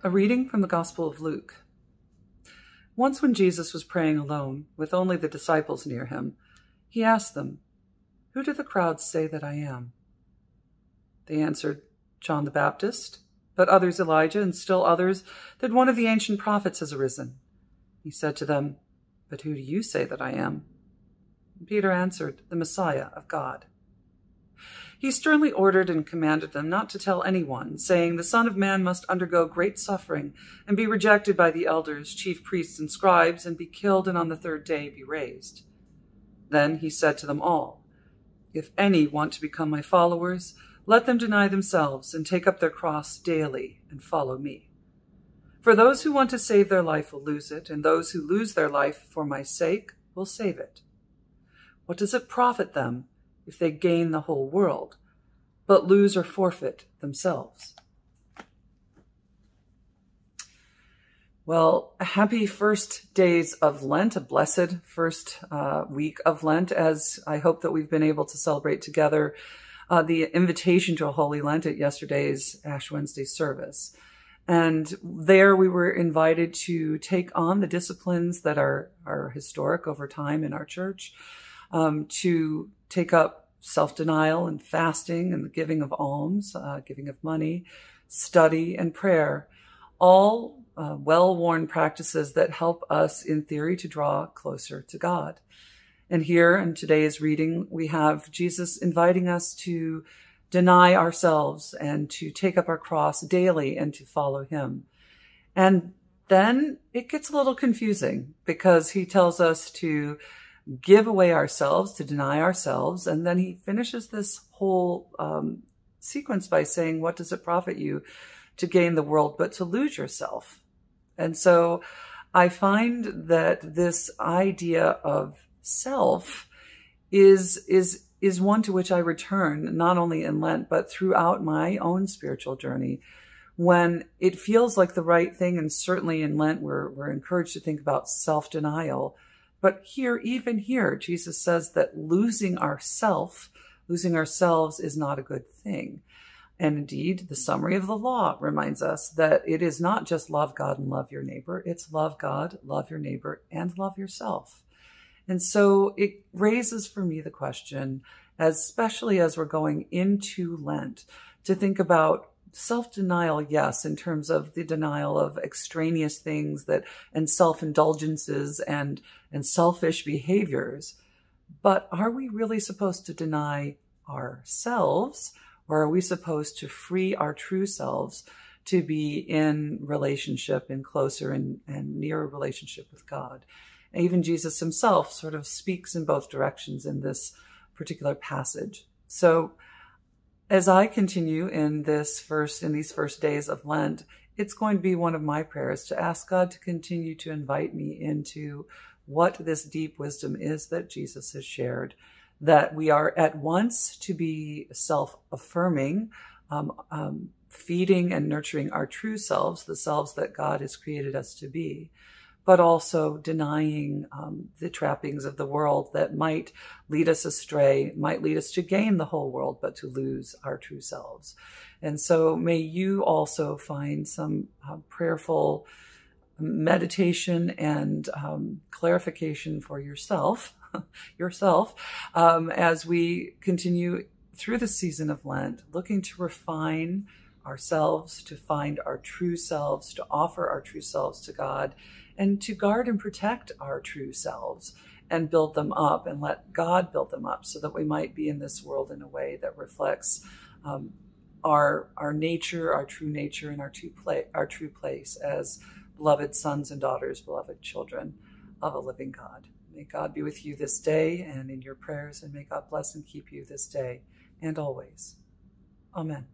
A reading from the Gospel of Luke. Once when Jesus was praying alone, with only the disciples near him, he asked them, "Who do the crowds say that I am?" They answered, "John the Baptist, but others Elijah, and still others that one of the ancient prophets has arisen." He said to them, "But who do you say that I am?" And Peter answered, "The Messiah of God." He sternly ordered and commanded them not to tell anyone, saying, "The Son of Man must undergo great suffering and be rejected by the elders, chief priests, and scribes, and be killed, and on the third day be raised." Then he said to them all, "If any want to become my followers, let them deny themselves and take up their cross daily and follow me. For those who want to save their life will lose it, and those who lose their life for my sake will save it. What does it profit them if they gain the whole world, but lose or forfeit themselves?" Well, happy first days of Lent, a blessed first week of Lent, as I hope that we've been able to celebrate together the invitation to a Holy Lent at yesterday's Ash Wednesday service. And there we were invited to take on the disciplines that are historic over time in our church, to take up self-denial and fasting and the giving of alms, giving of money, study and prayer, all well-worn practices that help us in theory to draw closer to God. And here in today's reading, we have Jesus inviting us to deny ourselves and to take up our cross daily and to follow him. And then it gets a little confusing because he tells us to give away ourselves, to deny ourselves. And then he finishes this whole sequence by saying, "What does it profit you to gain the world, but to lose yourself?" And so I find that this idea of self is one to which I return, not only in Lent, but throughout my own spiritual journey, when it feels like the right thing. And certainly in Lent, we're encouraged to think about self-denial. But here, even here, Jesus says that losing ourselves is not a good thing. And indeed, the summary of the law reminds us that it is not just love God and love your neighbor. It's love God, love your neighbor, and love yourself. And so it raises for me the question, especially as we're going into Lent, to think about self-denial, yes, in terms of the denial of extraneous things and self-indulgences and selfish behaviors. But are we really supposed to deny ourselves, or are we supposed to free our true selves to be in relationship, in closer and nearer relationship with God? And even Jesus himself sort of speaks in both directions in this particular passage. So as I continue in these first days of Lent, it's going to be one of my prayers to ask God to continue to invite me into what this deep wisdom is that Jesus has shared, that we are at once to be self-affirming, feeding and nurturing our true selves, the selves that God has created us to be, but also denying the trappings of the world that might lead us astray, might lead us to gain the whole world, but to lose our true selves. And so may you also find some prayerful meditation and clarification for yourself, as we continue through the season of Lent, looking to refine ourselves, to find our true selves, to offer our true selves to God, and to guard and protect our true selves and build them up and let God build them up so that we might be in this world in a way that reflects our nature, our true nature, and our true place as beloved sons and daughters, beloved children of a living God. May God be with you this day and in your prayers, and may God bless and keep you this day and always. Amen.